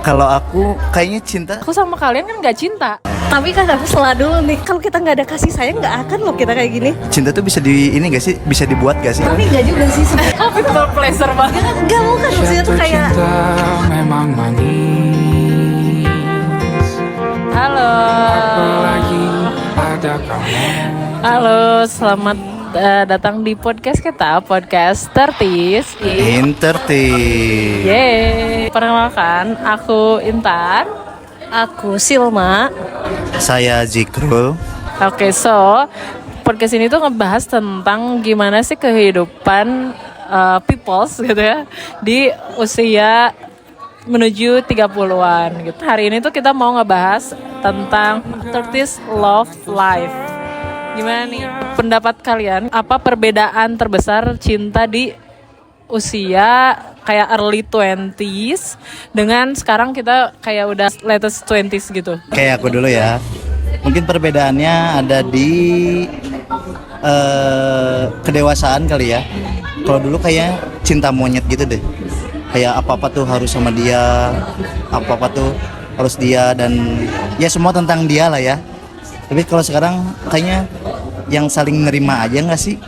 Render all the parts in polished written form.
Kalau aku kayaknya cinta. Aku sama kalian kan nggak cinta. Tapi kan aku salah dulu nih. Kalau kita nggak ada kasih sayang nggak akan loh kita kayak gini. Cinta tuh bisa ini gak sih? Bisa dibuat gak sih? Tapi nggak juga sih sebenarnya. People pleasure banget. Nggak bukan maksudnya tuh kayak. Cinta memang manis. Halo. Apalagi ada kamu. Halo, selamat datang di podcast kita, podcast 30s Interti. Yeay. Perkenalkan, aku Intan. Aku Silma. Saya Zikrul. Oke, so podcast ini tuh ngebahas tentang gimana sih kehidupan peoples gitu ya di usia menuju 30-an gitu. Hari ini tuh kita mau ngebahas tentang 30s love life. Gimana nih pendapat kalian? Apa perbedaan terbesar cinta di usia kayak early 20s dengan sekarang kita kayak udah latest 20s gitu? Kayak aku dulu ya. Mungkin perbedaannya ada di kedewasaan kali ya. Kalau dulu kayak cinta monyet gitu deh. Kayak apa-apa tuh harus sama dia, apa-apa tuh harus dia, dan ya semua tentang dia lah ya. Tapi kalau sekarang kayaknya yang saling nerima aja nggak sih?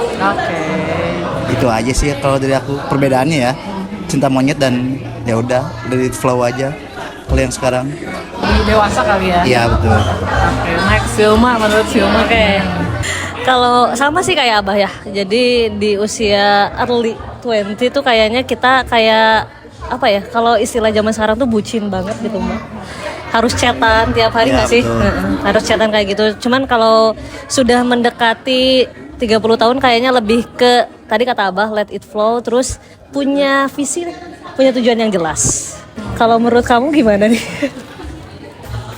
Oke. Itu aja sih kalau dari aku perbedaannya ya. Cinta monyet dan ya udah dari flow aja. Kalau yang sekarang Dewasa kali ya? iya betul. Oke, next Silma, menurut Silma. Oke. Kalau sama sih kayak Abah ya. Jadi di usia early 20 tuh kayaknya kita kayak apa ya? Kalau istilah zaman sekarang tuh bucin banget gitu Mbak. Harus chatan tiap hari Ya, nggak sih? betul. Harus chatan kayak gitu. Cuman kalau sudah mendekati 30 tahun kayaknya lebih ke tadi kata Abah let it flow, terus punya visi, punya tujuan yang jelas. Kalau menurut kamu gimana nih?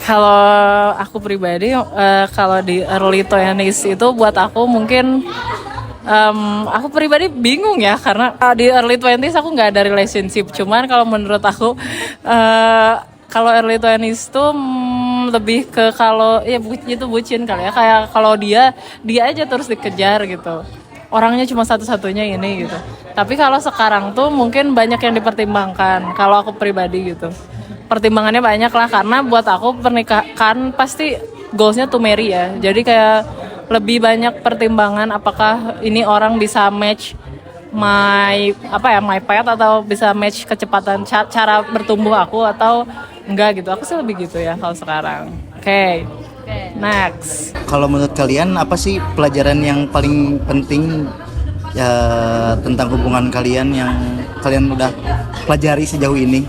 Kalau aku pribadi, kalau di early 20s itu buat aku mungkin aku pribadi bingung ya, karena di early 20s aku nggak ada relationship. Cuman kalau menurut aku kalau early 20s itu lebih ke kalau ya itu bucin kali ya, kayak kalau dia aja terus dikejar gitu. Orangnya cuma satu-satunya ini gitu. Tapi kalau sekarang tuh mungkin banyak yang dipertimbangkan. Kalau aku pribadi gitu, pertimbangannya banyak lah, karena buat aku pernikahan pasti goalsnya to marry ya. Jadi kayak lebih banyak pertimbangan apakah ini orang bisa match my path, atau bisa match kecepatan cara bertumbuh aku atau enggak gitu. Aku sih lebih gitu ya kalau sekarang. Oke. Next. Kalau menurut kalian apa sih pelajaran yang paling penting ya tentang hubungan kalian yang kalian udah pelajari sejauh ini?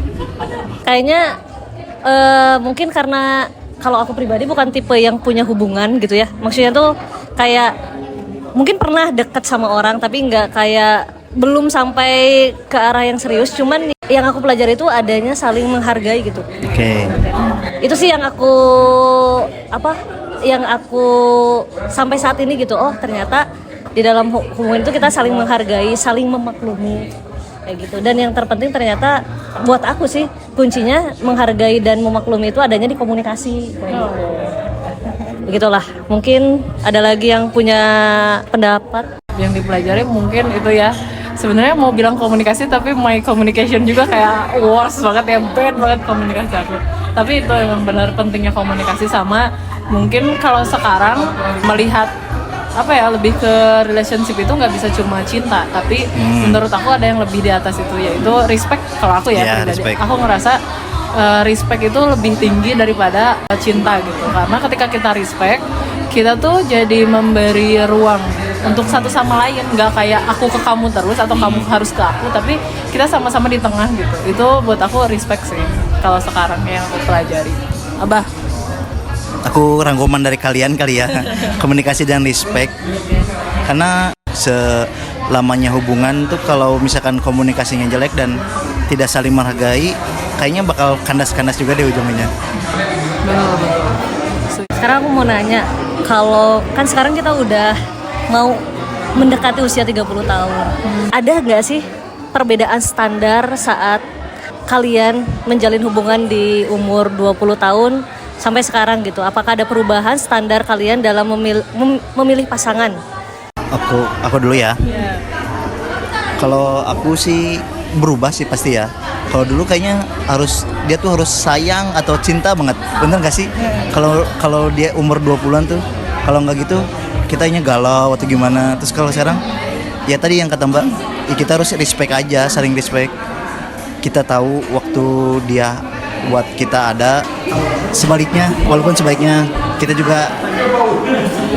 Kayaknya mungkin karena kalau aku pribadi bukan tipe yang punya hubungan gitu ya. Maksudnya tuh kayak mungkin pernah deket sama orang tapi nggak kayak belum sampai ke arah yang serius. Cuman yang aku pelajari itu adanya saling menghargai gitu. Oke. Itu sih yang aku sampai saat ini gitu. Oh ternyata di dalam hubungan itu kita saling menghargai, saling memaklumi kayak gitu. Dan yang terpenting ternyata buat aku sih kuncinya menghargai dan memaklumi itu adanya di komunikasi. Begitulah. Mungkin ada lagi yang punya pendapat. Yang dipelajari mungkin itu ya, sebenarnya mau bilang komunikasi tapi my communication juga kayak worse banget ya, bad banget komunikasi aku. Tapi itu yang benar pentingnya komunikasi. Sama mungkin kalau sekarang melihat lebih ke relationship itu nggak bisa cuma cinta, tapi menurut aku ada yang lebih di atas itu, yaitu respect. Kalau aku ya pribadi, respect. aku ngerasa respect itu lebih tinggi daripada cinta gitu. Karena ketika kita respect, kita tuh jadi memberi ruang untuk satu sama lain, nggak kayak aku ke kamu terus atau kamu harus ke aku, tapi kita sama-sama di tengah gitu. Itu buat aku respect sih kalau sekarang yang aku pelajari. Abah? Aku rangkuman dari kalian kali ya. Komunikasi dan respect. Karena selamanya hubungan tuh kalau misalkan komunikasinya jelek dan tidak saling menghargai, kayaknya bakal kandas-kandas juga deh ujungnya. Sekarang aku mau nanya, kalau kan sekarang kita udah mau mendekati usia 30 tahun. Ada nggak sih perbedaan standar saat kalian menjalin hubungan di umur 20 tahun sampai sekarang gitu? Apakah ada perubahan standar kalian dalam memilih pasangan? Aku dulu ya. Kalau aku sih berubah sih pasti ya. Kalau dulu kayaknya dia tuh harus sayang atau cinta banget, bener gak sih? Kalau dia umur 20-an tuh, kalau nggak gitu kitanya galau atau gimana. Terus kalau sekarang ya tadi yang kata Mbak, ya kita harus respect aja, saling respect. Kita tahu waktu dia buat kita ada, sebaliknya walaupun sebaiknya kita juga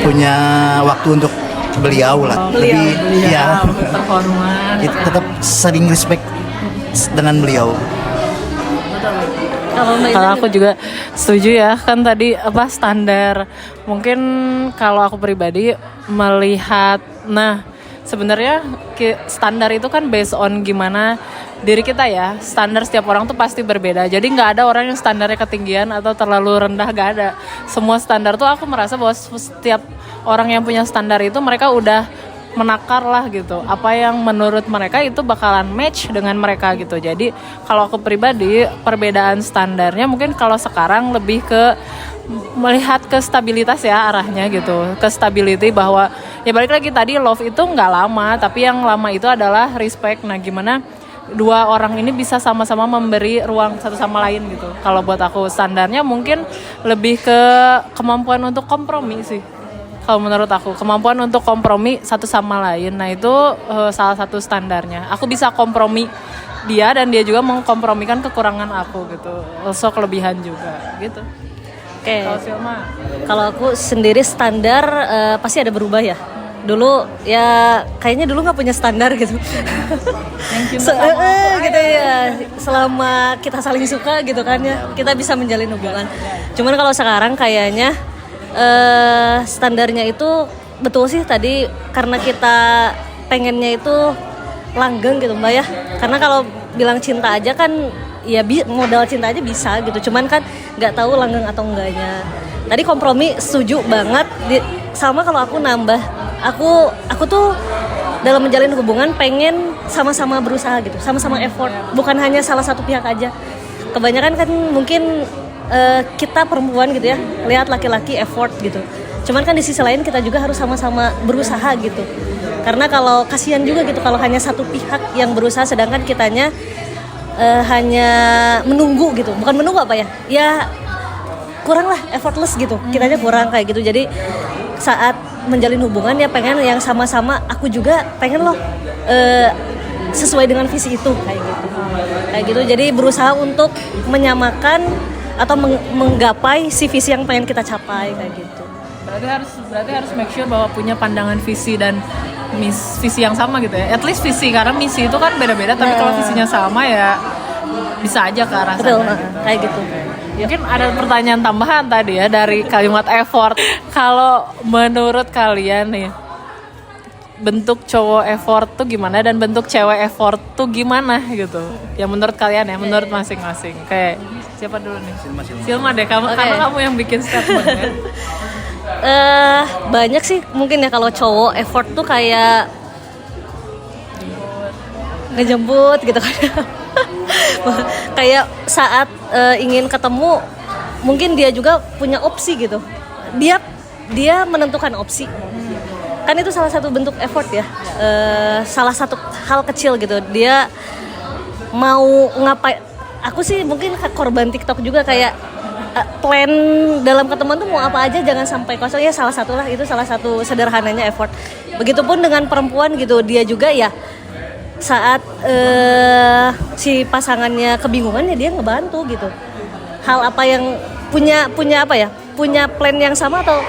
punya waktu untuk beliau lah, lebih ya terhormat. tetap saling respect dengan beliau. Kalau aku juga setuju ya, kan tadi apa standar. Mungkin kalau aku pribadi melihat, nah sebenarnya standar itu kan based on gimana diri kita ya. Standar setiap orang tuh pasti berbeda. Jadi nggak ada orang yang standarnya ketinggian atau terlalu rendah, nggak ada. Semua standar tuh aku merasa bahwa setiap orang yang punya standar itu mereka udah menakar lah gitu, apa yang menurut mereka itu bakalan match dengan mereka gitu. Jadi kalau aku pribadi, perbedaan standarnya mungkin kalau sekarang lebih ke melihat ke stabilitas ya arahnya gitu, ke stability, bahwa ya balik lagi tadi, love itu nggak lama, tapi yang lama itu adalah respect. Nah gimana dua orang ini bisa sama-sama memberi ruang satu sama lain gitu. Kalau buat aku standarnya mungkin lebih ke kemampuan untuk kompromi sih. Kalau menurut aku, kemampuan untuk kompromi satu sama lain. Nah itu salah satu standarnya. Aku bisa kompromi dia dan dia juga mengkompromikan kekurangan aku gitu. Also kelebihan juga gitu. Oke. Kalau Silma? Kalau aku sendiri standar pasti ada berubah ya. Dulu ya kayaknya dulu nggak punya standar gitu. Gitu ya. Selama kita saling suka gitu kan ya, kita bisa menjalin hubungan. Cuman kalau sekarang kayaknya standarnya itu betul sih tadi, karena kita pengennya itu langgeng gitu Mbak ya. Karena kalau bilang cinta aja kan ya modal cinta aja bisa gitu, cuman kan nggak tahu langgeng atau enggaknya. Tadi kompromi setuju banget. Sama kalau aku nambah, aku tuh dalam menjalin hubungan pengen sama-sama berusaha gitu, sama-sama effort, bukan hanya salah satu pihak aja. Kebanyakan kan mungkin kita perempuan gitu ya, lihat laki-laki effort gitu. Cuman kan di sisi lain kita juga harus sama-sama berusaha gitu. Karena kalau kasihan juga gitu kalau hanya satu pihak yang berusaha sedangkan kitanya hanya menunggu gitu. Bukan menunggu apa ya? Ya kurang lah, effortless gitu. Kitanya kurang kayak gitu. Jadi saat menjalin hubungan ya pengen yang sama-sama, aku juga pengen loh sesuai dengan visi itu kayak gitu. Kayak gitu. Jadi berusaha untuk menyamakan atau menggapai si visi yang pengen kita capai kayak gitu. Berarti harus make sure bahwa punya pandangan visi dan visi yang sama gitu ya. At least visi, karena misi itu kan beda-beda, tapi kalau visinya sama ya bisa aja ke arah sana. Betul, kayak gitu. Mungkin ada pertanyaan tambahan tadi ya dari kalimat effort. Kalau menurut kalian nih, bentuk cowok effort tuh gimana dan bentuk cewek effort tuh gimana gitu? Yang menurut kalian ya, menurut masing-masing. Kayak siapa dulu nih? Silma deh, karena kamu yang bikin statement ya. Banyak sih mungkin ya kalau cowok effort tuh kayak ngejemput gitu kan. Kayak saat ingin ketemu mungkin dia juga punya opsi gitu. Dia menentukan opsi. Kan itu salah satu bentuk effort ya. Salah satu hal kecil gitu. Dia mau ngapain? Aku sih mungkin korban TikTok juga, kayak plan dalam ketemuan tuh mau apa aja jangan sampai kosong ya, salah satu sederhananya effort. Begitupun dengan perempuan gitu, dia juga ya saat si pasangannya kebingungan ya dia ngebantu gitu. Hal apa yang punya apa ya? Punya plan yang sama atau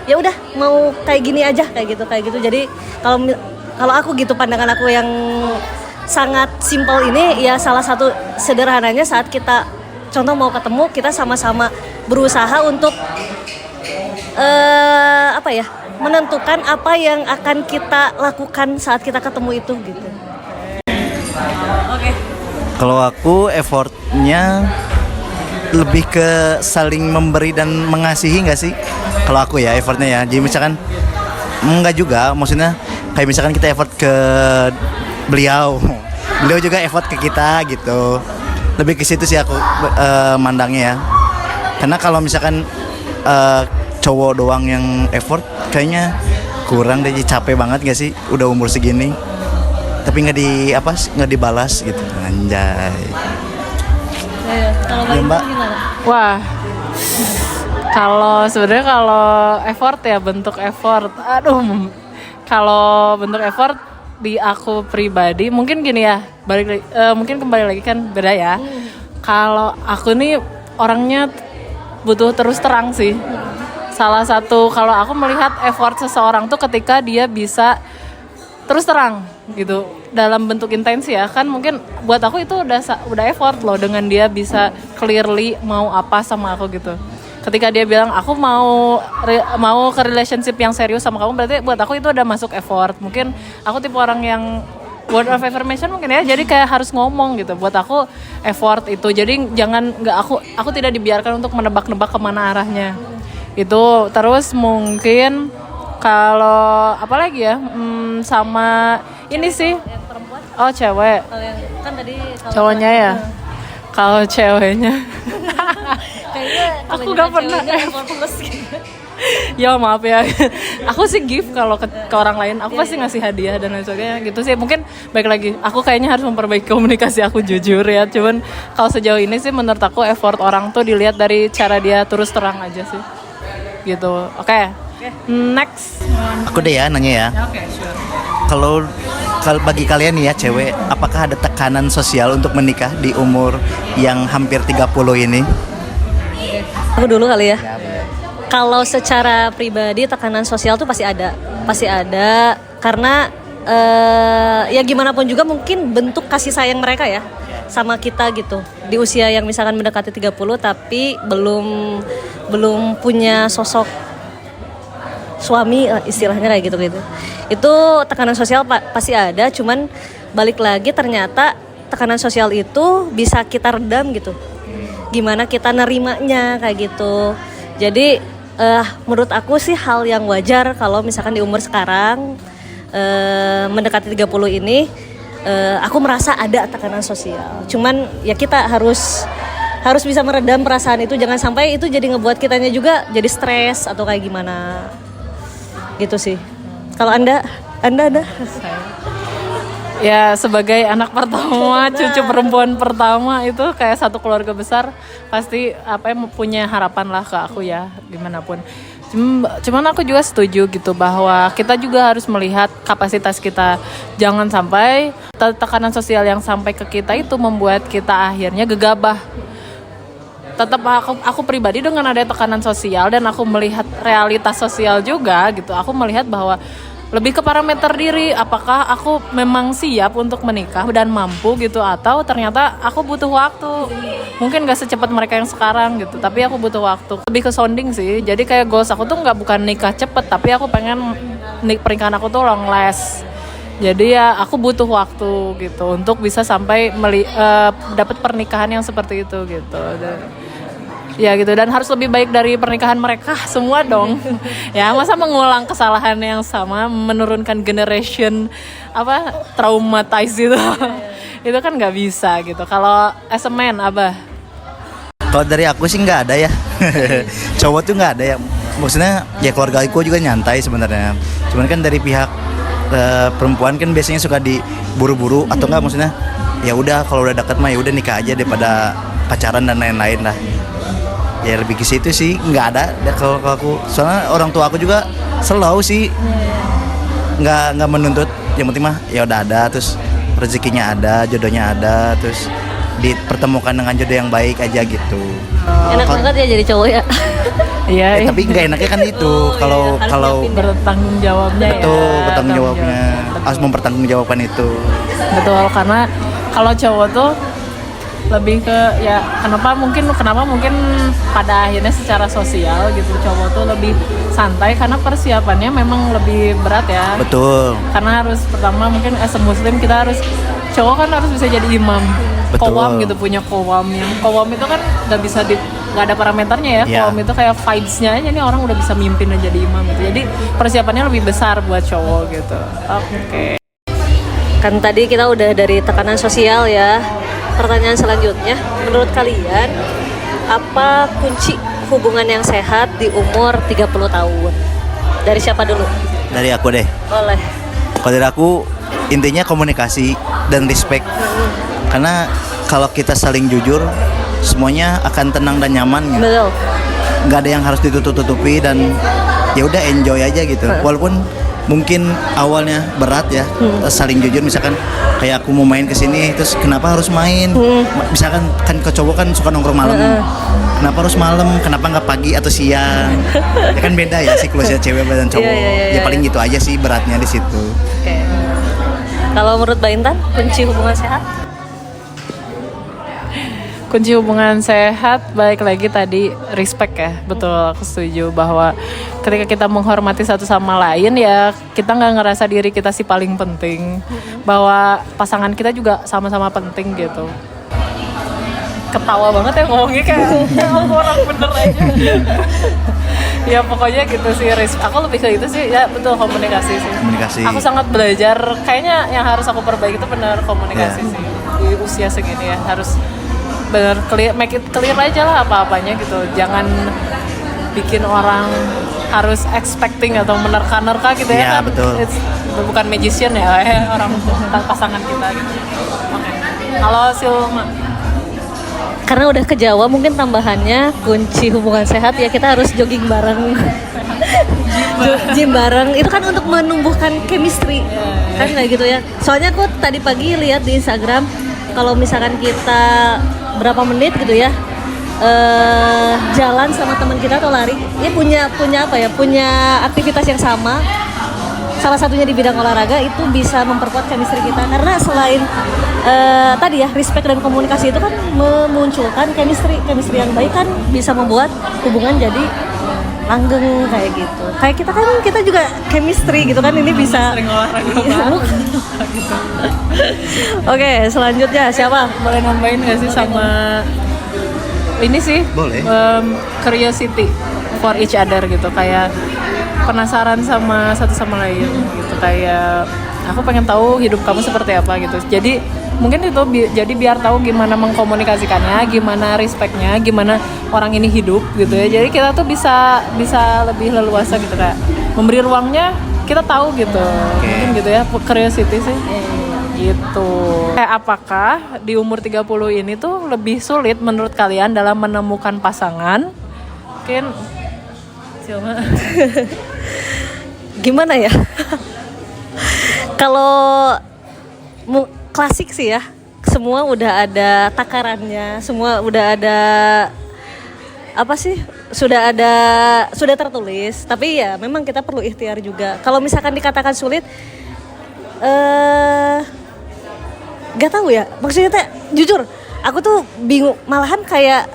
ya udah mau kayak gini aja kayak gitu. Jadi kalau aku gitu, pandangan aku yang sangat simpel ini ya, salah satu sederhananya saat kita contoh mau ketemu, kita sama-sama berusaha untuk menentukan apa yang akan kita lakukan saat kita ketemu itu gitu. Oke. Kalau aku effortnya lebih ke saling memberi dan mengasihi nggak sih? Kalau aku ya effortnya ya. Jadi misalkan enggak juga, maksudnya kayak misalkan kita effort ke beliau juga effort ke kita gitu. Lebih ke situ sih aku mandangnya ya. Karena kalau misalkan cowok doang yang effort kayaknya kurang deh, capek banget gak sih udah umur segini. tapi nggak dibalas gitu, anjay. Kalau Ya, Mbak Mbak. gimana? Wah, sebenarnya kalau effort ya, bentuk effort. Aduh, kalau bentuk effort di aku pribadi mungkin gini ya, mungkin kembali lagi kan beda ya. Kalau aku nih orangnya butuh terus terang sih. Salah satu kalau aku melihat effort seseorang tuh ketika dia bisa terus terang gitu dalam bentuk intensi ya, kan mungkin buat aku itu udah effort loh dengan dia bisa clearly mau apa sama aku gitu. Ketika dia bilang aku mau ke relationship yang serius sama kamu, berarti buat aku itu udah masuk effort. Mungkin aku tipe orang yang word of affirmation mungkin ya, jadi kayak harus ngomong gitu. Buat aku effort itu, jadi aku tidak dibiarkan untuk menebak-nebak kemana arahnya itu. Terus mungkin kalau apa lagi ya, sama ini sih, oh cewek, Kalau yang kan tadi cowoknya ya. Kalau ceweknya kayaknya aku gak pernah effortless gitu. ya maaf ya, aku sih gift kalau ke orang lain, aku pasti ngasih hadiah dan lain sebagainya gitu sih. Mungkin baik lagi, aku kayaknya harus memperbaiki komunikasi aku, jujur ya. Cuman kalau sejauh ini sih menurut aku effort orang tuh dilihat dari cara dia terus terang aja sih gitu. Oke. Next. Aku deh ya nanya ya. Oke, sure. Kalau bagi kalian nih ya cewek, apakah ada tekanan sosial untuk menikah di umur yang hampir 30 ini? Aku dulu kali ya. Kalau secara pribadi tekanan sosial tuh pasti ada karena ya gimana pun juga mungkin bentuk kasih sayang mereka ya sama kita gitu di usia yang misalkan mendekati 30 tapi belum punya sosok suami istilahnya kayak gitu. Itu tekanan sosial pasti ada, cuman balik lagi ternyata tekanan sosial itu bisa kita redam gitu. Gimana kita nerimanya kayak gitu. Jadi menurut aku sih hal yang wajar kalau misalkan di umur sekarang mendekati 30 ini aku merasa ada tekanan sosial. Cuman ya kita harus bisa meredam perasaan itu, jangan sampai itu jadi ngebuat kitanya juga jadi stres atau kayak gimana. Gitu sih. Kalau Anda ada? Ya sebagai anak pertama, cucu perempuan pertama itu kayak satu keluarga besar pasti punya harapan lah ke aku ya, gimana pun. Cuman aku juga setuju gitu bahwa kita juga harus melihat kapasitas kita. Jangan sampai tekanan sosial yang sampai ke kita itu membuat kita akhirnya gegabah. Tetap aku pribadi dengan ada tekanan sosial dan aku melihat realitas sosial juga gitu. Aku melihat bahwa lebih ke parameter diri, apakah aku memang siap untuk menikah dan mampu gitu, atau ternyata aku butuh waktu. Mungkin gak secepat mereka yang sekarang gitu, tapi aku butuh waktu. Lebih ke sounding sih, jadi kayak goals aku tuh bukan nikah cepet, tapi aku pengen pernikahan aku tuh long last. Jadi ya aku butuh waktu gitu untuk bisa sampai dapat pernikahan yang seperti itu gitu. Ya gitu, dan harus lebih baik dari pernikahan mereka semua dong. Ya masa mengulang kesalahan yang sama, menurunkan generation traumatized gitu. Itu kan nggak bisa gitu. Kalau as a man, Abah? Kalau dari aku sih nggak ada ya. Cowok tuh nggak ada ya. Maksudnya ya keluarga aku juga nyantai sebenarnya. Cuman kan dari pihak perempuan kan biasanya suka diburu-buru atau nggak, maksudnya ya udah kalau udah deket mah ya udah nikah aja daripada pacaran dan lain-lain lah. Ya lebih ke situ sih, nggak ada kalau aku. Soalnya orang tua aku juga slow sih, nggak menuntut. Yang penting mah ya udah ada, terus rezekinya ada, jodohnya ada, terus dipertemukan dengan jodoh yang baik aja gitu. Enak banget ya jadi cowok ya. Iya. Tapi nggak enaknya kan itu kalau bertanggung jawabnya ya. betul, bertanggung jawabnya harus mempertanggungjawabkan itu. Betul, karena kalau cowok tuh lebih ke ya kenapa mungkin pada akhirnya secara sosial gitu cowok tuh lebih santai karena persiapannya memang lebih berat ya. Betul. Karena harus pertama mungkin as a muslim cowok kan harus bisa jadi imam. Betul. Qawam gitu, punya qawam. Yang qawam itu kan nggak ada parameternya ya. Yeah. Qawam itu kayak vibes-nya aja nih, orang udah bisa mimpin dan jadi imam gitu. Jadi persiapannya lebih besar buat cowok gitu. Oke. Kan tadi kita udah dari tekanan sosial ya. Pertanyaan selanjutnya, menurut kalian apa kunci hubungan yang sehat di umur 30 tahun? Dari siapa dulu? Dari aku deh. Boleh. Kalau dari aku intinya komunikasi dan respect. Karena kalau kita saling jujur, semuanya akan tenang dan nyaman gitu. Betul. Nggak ada yang harus ditutup-tutupi dan ya udah enjoy aja gitu. Walaupun mungkin awalnya berat ya, saling jujur. Misalkan kayak aku mau main ke sini, terus kenapa harus main? Misalkan kan ke cowok kan suka nongkrong malam. Kenapa harus malam? Kenapa nggak pagi atau siang? Ya kan beda ya siklusnya cewek dan cowok. Ya paling gitu aja sih beratnya di situ. Oke. Kalau menurut Mbak Intan, kunci hubungan sehat? Kunci hubungan sehat, baik lagi tadi respect ya, betul, aku setuju bahwa ketika kita menghormati satu sama lain ya kita nggak ngerasa diri kita sih paling penting, bahwa pasangan kita juga sama-sama penting gitu. Ketawa banget ya ngomongnya kayak orang bener aja. Ya pokoknya gitu sih, aku lebih ke itu sih ya, betul, komunikasi sih. Komunikasi. Aku sangat belajar, kayaknya yang harus aku perbaiki itu benar komunikasi sih di usia segini ya, harus benar clear, make it clear aja lah apa-apanya gitu, jangan bikin orang harus expecting atau menerka-nerka gitu ya, kan betul. Bukan magician ya orang pasangan kita gitu. Oke. Kalau Silma, Karena udah ke Jawa, mungkin tambahannya kunci hubungan sehat ya kita harus jogging bareng. Gym bareng itu kan untuk menumbuhkan chemistry kan kayak gitu ya. Soalnya aku tadi pagi lihat di Instagram kalau misalkan kita berapa menit gitu ya jalan sama teman kita atau lari, dia punya apa ya, punya aktivitas yang sama, salah satunya di bidang olahraga, itu bisa memperkuat chemistry kita. Karena selain tadi ya respect dan komunikasi itu kan memunculkan chemistry yang baik, kan bisa membuat hubungan jadi langgeng kayak gitu. Kayak kita juga chemistry gitu kan, ini bisa sering olahraga banget. Oke, selanjutnya siapa? Boleh nambahin nggak sih sama ini sih? Boleh. Curiosity for each other gitu, kayak penasaran sama satu sama lain gitu, kayak aku pengen tahu hidup kamu seperti apa gitu. Jadi mungkin itu jadi biar tahu gimana mengkomunikasikannya, gimana respectnya, gimana orang ini hidup gitu ya. Jadi kita tuh bisa lebih leluasa gitu, kayak memberi ruangnya, kita tahu gitu. Mungkin gitu ya, curiosity sih. Gitu. Apakah di umur 30 ini tuh lebih sulit menurut kalian dalam menemukan pasangan? Mungkin Silma. Gimana ya? Kalau klasik sih ya, semua udah ada takarannya, semua udah ada apa sih? Sudah tertulis. Tapi ya memang kita perlu ikhtiar juga. Kalau misalkan dikatakan sulit, gak tahu ya. Maksudnya jujur, aku tuh bingung. Malahan kayak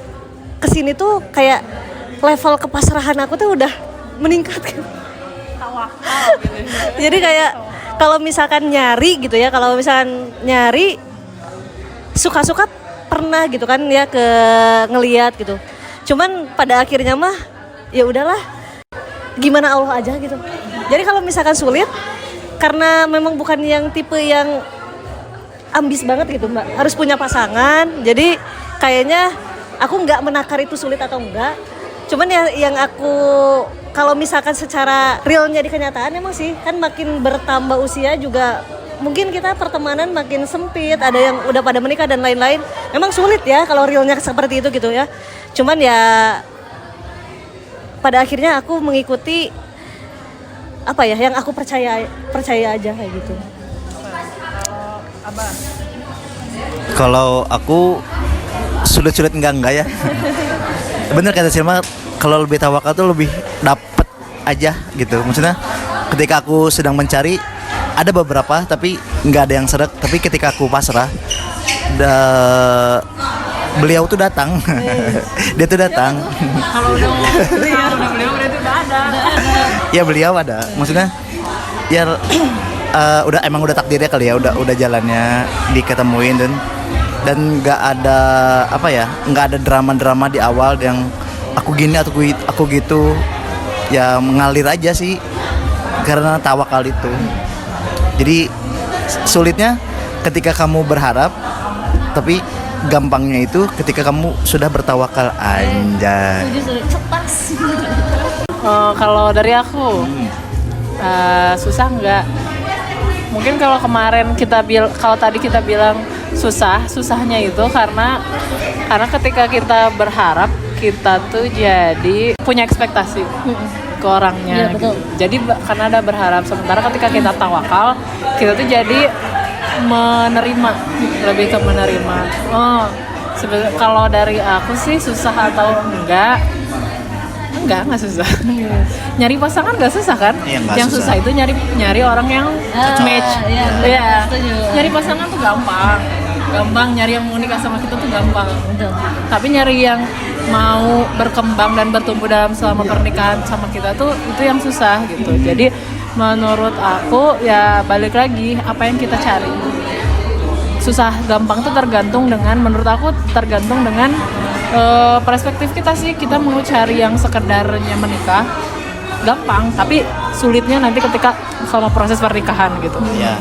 kesini tuh kayak level kepasrahan aku tuh udah meningkat kan. Jadi kayak kalau misalkan nyari gitu ya, kalau misalkan nyari suka-suka pernah gitu kan ya, ke ngelihat gitu. Cuman pada akhirnya mah ya udahlah, gimana Allah aja gitu. Jadi kalau misalkan sulit karena memang bukan yang tipe yang ambis banget gitu Mbak, harus punya pasangan. Jadi kayaknya aku nggak menakar itu sulit atau enggak. Cuman ya yang aku, kalau misalkan secara realnya di kenyataan emang sih kan makin bertambah usia juga mungkin kita pertemanan makin sempit, ada yang udah pada menikah dan lain-lain. Memang sulit ya kalau realnya seperti itu gitu ya. Cuman ya pada akhirnya aku mengikuti apa ya yang aku percaya aja kayak gitu. Kalau aku sulit-sulit enggak ya. Bener kata Silma, kalau lebih tawakal tuh lebih dapet aja gitu. Maksudnya ketika aku sedang mencari, ada beberapa tapi nggak ada yang seret. Tapi ketika aku pasrah, beliau tuh datang. Dia tuh datang. Kalau udah beliau berarti udah ada. Ya beliau ada. Maksudnya ya udah takdirnya kali ya, udah jalannya diketemuin dan nggak ada apa ya, nggak ada drama di awal yang aku gini atau aku gitu, ya mengalir aja sih karena tawakal itu. Jadi sulitnya ketika kamu berharap, tapi gampangnya itu ketika kamu sudah bertawakal aja. Kalau dari aku susah nggak? Mungkin kalau kemarin kalau tadi kita bilang susahnya itu karena ketika kita berharap kita tuh jadi punya ekspektasi ke orangnya. Iya, betul. Gitu. Jadi karena ada berharap, sementara ketika kita tawakal kita tuh jadi menerima, lebih ke menerima. Kalau dari aku sih susah atau enggak susah. Nyari pasangan nggak susah kan? Iya, nggak Yang susah itu nyari orang yang match. Iya. setuju. Nyari pasangan tuh gampang nyari yang mau nikah sama kita tuh gampang. Betul. Tapi nyari yang mau berkembang dan bertumbuh dalam selama pernikahan sama kita tuh itu yang susah gitu. Jadi menurut aku ya balik lagi apa yang kita cari. Susah gampang tuh menurut aku tergantung dengan perspektif kita sih. Kita mau cari yang sekedarnya menikah gampang, tapi sulitnya nanti ketika sama proses pernikahan gitu. Ya.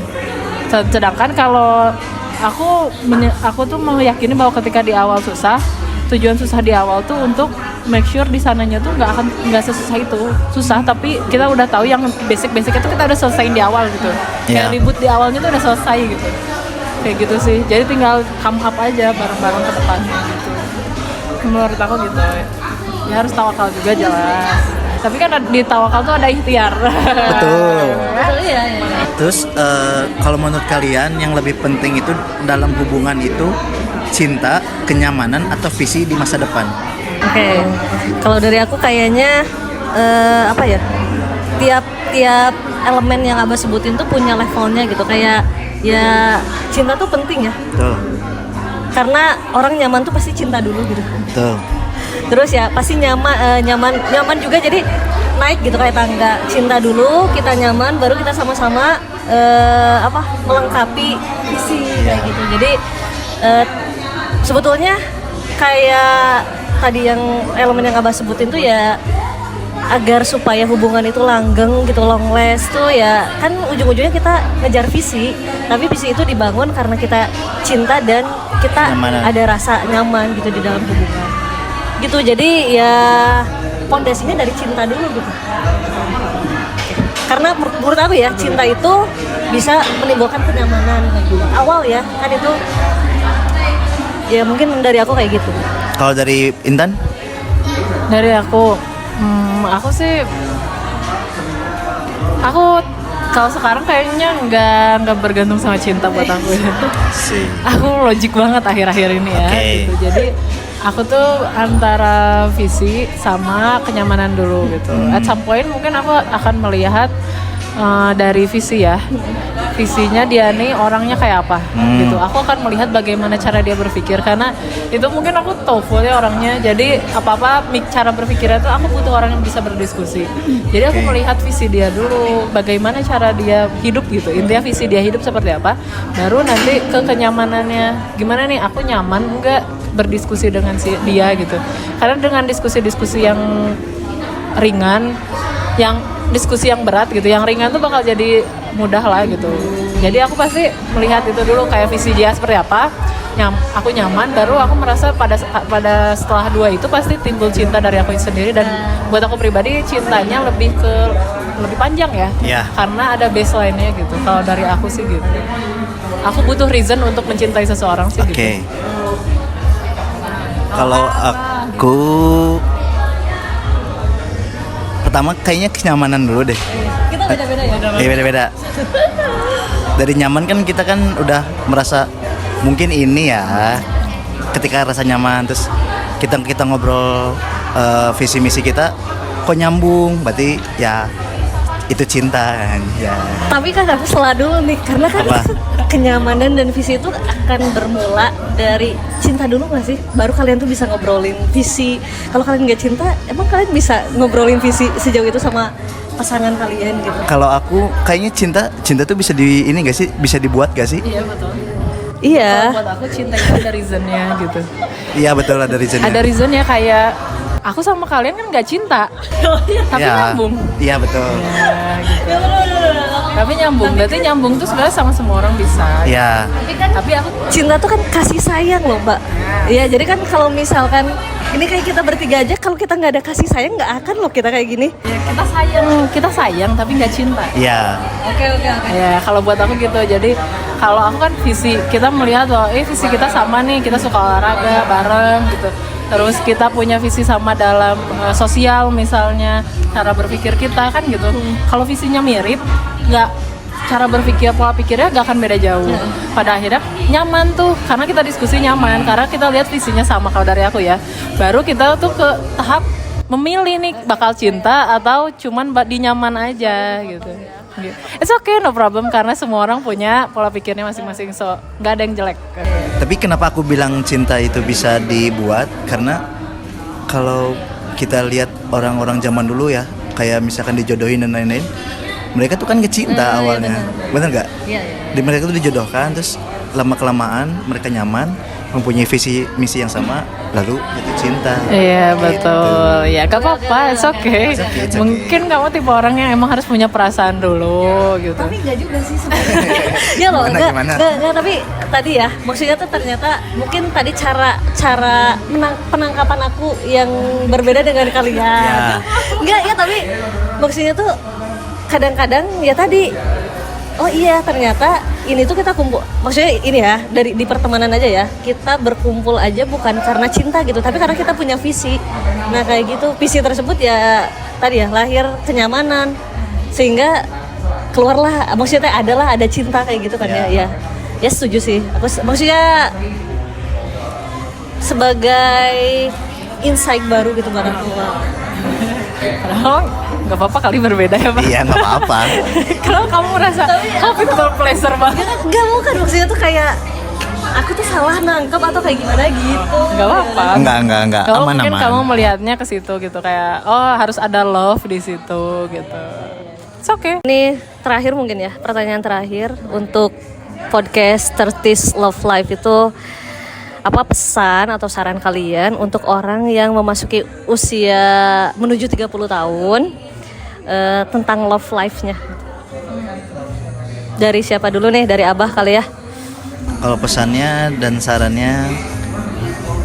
Sedangkan kalau aku tuh meyakini bahwa ketika di awal susah, tujuan susah di awal tuh untuk make sure di sananya tuh nggak sesusah itu. Susah tapi kita udah tahu yang basic itu kita udah selesaiin di awal gitu. Yeah. Kayak ribut di awalnya tuh udah selesai gitu. Kayak gitu sih. Jadi tinggal come up aja bareng-bareng ke depannya gitu. Menurut aku gitu. Ya harus tawakal juga jelas. Tapi kan di tawakal tuh ada ikhtiar. Betul. Betul, iya. Terus kalau menurut kalian yang lebih penting itu dalam hubungan itu cinta, kenyamanan atau visi di masa depan? Oke. Kalau dari aku kayaknya apa ya? Tiap elemen yang Abah sebutin tuh punya levelnya gitu. Kayak ya cinta tuh penting ya. Betul. Karena orang nyaman tuh pasti cinta dulu gitu. Betul. Terus ya pasti nyaman juga, jadi naik gitu kayak tangga. Cinta dulu, kita nyaman, baru kita sama-sama melengkapi visi kayak gitu. Jadi sebetulnya kayak tadi yang elemen yang Abah sebutin tuh ya agar supaya hubungan itu langgeng gitu, long last tuh ya kan ujung-ujungnya kita ngejar visi, tapi visi itu dibangun karena kita cinta dan kita Nyamanan. ada rasa nyaman gitu di dalam hubungan gitu. Jadi ya fondasinya dari cinta dulu gitu, karena menurut aku ya cinta itu bisa menimbulkan kenyamanan gitu. Awal ya kan itu ya, mungkin dari aku kayak gitu. Kalau dari Intan? Dari aku sih kalau sekarang kayaknya nggak bergantung sama cinta buat aku ya. Aku logik banget akhir-akhir ini ya. Okay. Gitu. Jadi aku tuh antara visi sama kenyamanan dulu gitu. At some point mungkin aku akan melihat dari visi ya. Visinya dia nih orangnya kayak apa gitu. Aku akan melihat bagaimana cara dia berpikir, karena itu mungkin aku tahu full ya orangnya. Jadi apa-apa cara berpikirnya tuh aku butuh orang yang bisa berdiskusi. Jadi aku melihat visi dia dulu, bagaimana cara dia hidup gitu. Intinya visi dia hidup seperti apa. Baru nanti ke kenyamanannya. Gimana nih aku nyaman enggak berdiskusi dengan dia gitu. Karena dengan diskusi-diskusi yang ringan, yang diskusi yang berat gitu, yang ringan tuh bakal jadi mudah lah gitu. Jadi aku pasti melihat itu dulu, kayak visi dia seperti apa, aku nyaman, baru aku merasa pada setelah dua itu pasti timbul cinta dari aku sendiri. Dan buat aku pribadi cintanya lebih panjang ya, karena ada baseline-nya gitu. Kalau dari aku sih gitu, aku butuh reason untuk mencintai seseorang sih. Oke. Gitu. Kalau aku pertama kayaknya kenyamanan dulu deh. Kita beda-beda ya. Iya, beda-beda. Dari nyaman kan kita kan udah merasa mungkin ini ya, ketika rasa nyaman terus kita ngobrol visi misi kita kok nyambung, berarti ya itu cinta kan ya. Tapi kan aku salah dulu nih, karena kan kenyamanan dan visi itu akan bermula dari cinta dulu nggak sih? Baru kalian tuh bisa ngobrolin visi. Kalau kalian nggak cinta, emang kalian bisa ngobrolin visi sejauh itu sama pasangan kalian gitu? Kalau aku kayaknya cinta tuh bisa ini gak sih? Bisa dibuat gak sih? Iya betul. Iya. Kalau buat aku cinta itu ada reasonnya gitu. Iya betul, ada reasonnya. Ada reasonnya, kayak aku sama kalian kan nggak cinta, tapi ya, nyambung. Iya betul. Ya, gitu. Tapi nyambung, berarti nyambung tuh sebenarnya sama semua orang bisa. Ya, Tapi aku Cinta tuh kan kasih sayang loh Mbak. Iya, jadi kan kalau misalkan ini kayak kita bertiga aja, kalau kita nggak ada kasih sayang nggak akan loh kita kayak gini. ya kita sayang tapi nggak cinta. ya, Oke. Ya kalau buat aku gitu. Jadi kalau aku kan visi kita melihat bahwa visi kita sama nih, kita suka olahraga bareng gitu. Terus kita punya visi sama dalam sosial misalnya, cara berpikir kita kan gitu. Kalau visinya mirip, nggak cara berpikir, pola pikirnya gak akan beda jauh. Pada akhirnya nyaman tuh, karena kita diskusi nyaman, karena kita lihat visinya sama. Kalau dari aku ya, baru kita tuh ke tahap memilih nih bakal cinta atau cuman di nyaman aja gitu. It's okay, no problem, karena semua orang punya pola pikirnya masing-masing, so nggak ada yang jelek. tapi kenapa aku bilang cinta itu bisa dibuat? Karena kalau kita lihat orang-orang zaman dulu ya, kayak misalkan dijodohin dan lain-lain, mereka tuh kan kecinta awalnya, bener nggak? Iya. Di mereka tuh dijodohkan, terus lama-kelamaan mereka nyaman, mempunyai visi misi yang sama, lalu jatuh cinta. Iya betul, ya gak apa-apa, it's okay. It's okay. Mungkin kamu tipe orang yang emang harus punya perasaan dulu gitu. Tapi nggak juga sih sebenarnya. Ya loh, Gimana? nggak, tapi tadi ya, maksudnya tuh ternyata mungkin tadi cara penangkapan aku yang berbeda dengan kalian. Ya. Nggak ya, tapi maksudnya tuh kadang-kadang ya tadi, oh iya ternyata ini tuh kita kumpul, maksudnya ini ya di pertemanan aja ya, kita berkumpul aja bukan karena cinta gitu, tapi karena kita punya visi. Nah kayak gitu, visi tersebut ya tadi ya lahir kenyamanan, sehingga keluarlah, maksudnya ada cinta kayak gitu kan ya setuju sih aku, maksudnya sebagai insight baru gitu buat aku. Padahal nggak apa-apa kali berbeda ya Pak. Iya, nggak apa-apa. Kalau kamu merasa kamu people pleasure banget, Enggak, bukan, maksudnya tuh kayak aku tuh salah nangkep atau kayak gimana gitu. nggak apa-apa. Enggak, Kalau aman. mungkin kamu melihatnya ke situ gitu, kayak oh harus ada love di situ gitu. It's okay. Ini terakhir mungkin ya, pertanyaan terakhir untuk podcast 30's Love Life itu, apa pesan atau saran kalian untuk orang yang memasuki usia menuju 30 tahun tentang love life-nya? Dari siapa dulu nih? Dari Abah kali ya? Kalau pesannya dan sarannya,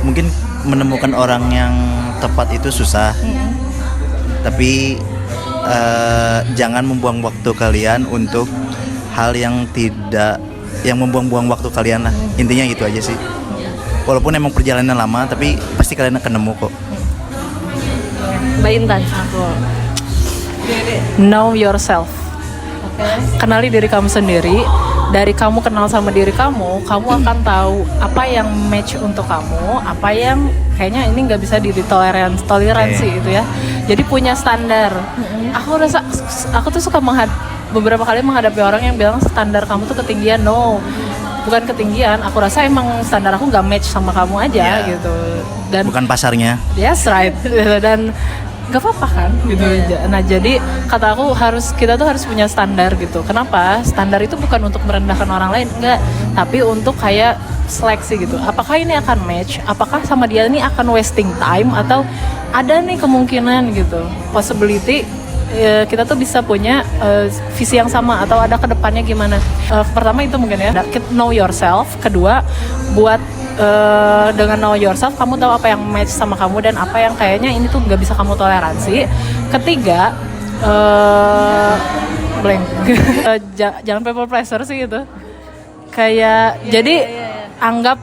mungkin menemukan orang yang tepat itu susah. Tapi jangan membuang waktu kalian untuk hal yang membuang-buang waktu kalian lah. Intinya gitu aja sih. Walaupun emang perjalanan lama, tapi pasti kalian akan nemu kok. Mbak Intan. Know yourself. Kenali diri kamu sendiri. Dari kamu kenal sama diri kamu akan tahu apa yang match untuk kamu, apa yang kayaknya ini nggak bisa toleransi itu ya. Jadi punya standar. Aku tuh suka beberapa kali menghadapi orang yang bilang standar kamu tuh ketinggian. No, bukan ketinggian. Aku rasa emang standar aku nggak match sama kamu aja gitu. Dan Bukan pasarnya. yes right. Dan nggak apa-apa kan gitu. Nah jadi kata aku kita tuh harus punya standar gitu. Kenapa? Standar itu bukan untuk merendahkan orang lain, enggak, tapi untuk kayak seleksi gitu. Apakah ini akan match? Apakah sama dia ini akan wasting time atau ada nih kemungkinan gitu, possibility kita tuh bisa punya visi yang sama atau ada kedepannya gimana. Pertama itu mungkin ya, know yourself. Kedua, buat dengan know yourself kamu tahu apa yang match sama kamu dan apa yang kayaknya ini tuh nggak bisa kamu toleransi. Ketiga, blank. Jangan people pleasure sih gitu. Kayak jadi anggap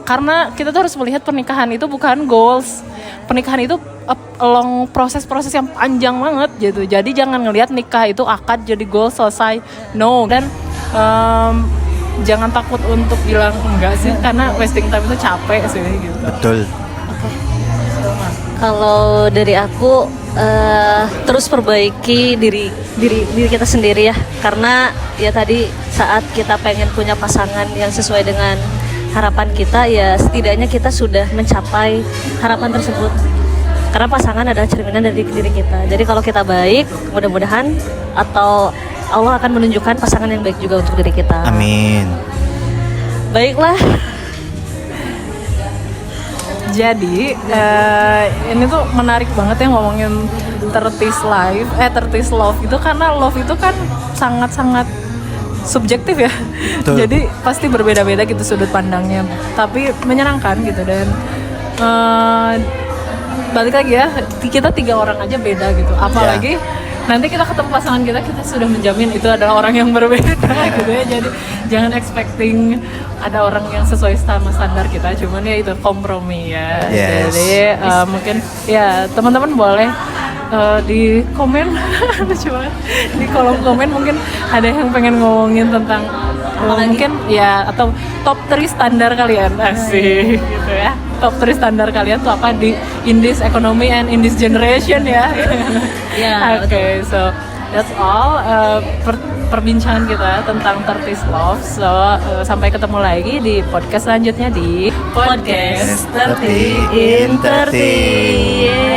karena kita tuh harus melihat pernikahan itu bukan goals. Pernikahan itu long proses yang panjang banget gitu. Jadi jangan ngelihat nikah itu akad jadi goal selesai. No. Dan jangan takut untuk bilang enggak sih, karena wasting time itu capek sih gitu. Betul. Kalau dari aku terus perbaiki diri kita sendiri ya, karena ya tadi saat kita pengen punya pasangan yang sesuai dengan harapan kita, ya setidaknya kita sudah mencapai harapan tersebut. Karena pasangan adalah cerminan dari diri kita. Jadi kalau kita baik, mudah-mudahan atau Allah akan menunjukkan pasangan yang baik juga untuk diri kita. Amin. Baiklah. Jadi ini tuh menarik banget ya ngomongin 30s life, 30s love itu, karena love itu kan sangat-sangat subjektif ya. Betul. Jadi pasti berbeda-beda gitu sudut pandangnya, tapi menyenangkan gitu. Dan balik lagi ya, kita 3 orang aja beda gitu, apalagi nanti kita ketemu pasangan kita sudah menjamin itu adalah orang yang berbeda gitu ya. Jadi jangan expecting ada orang yang sesuai sama standar kita, cuman ya itu kompromi ya. Yes. Jadi mungkin ya teman-teman boleh di komen lucu banget, di kolom komen mungkin ada yang pengen ngomongin tentang mungkin ya, atau top 3 standar kalian asik gitu ya. Top 3 standar kalian tuh apa in this economy and in this generation ya. Ya, Oke, so that's all perbincangan kita tentang 30s love. So sampai ketemu lagi di podcast selanjutnya di podcast 30 in 30.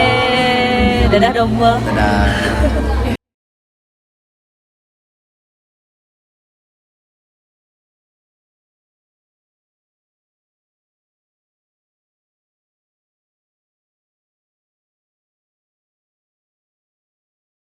Dadah dong, Bang. Dadah.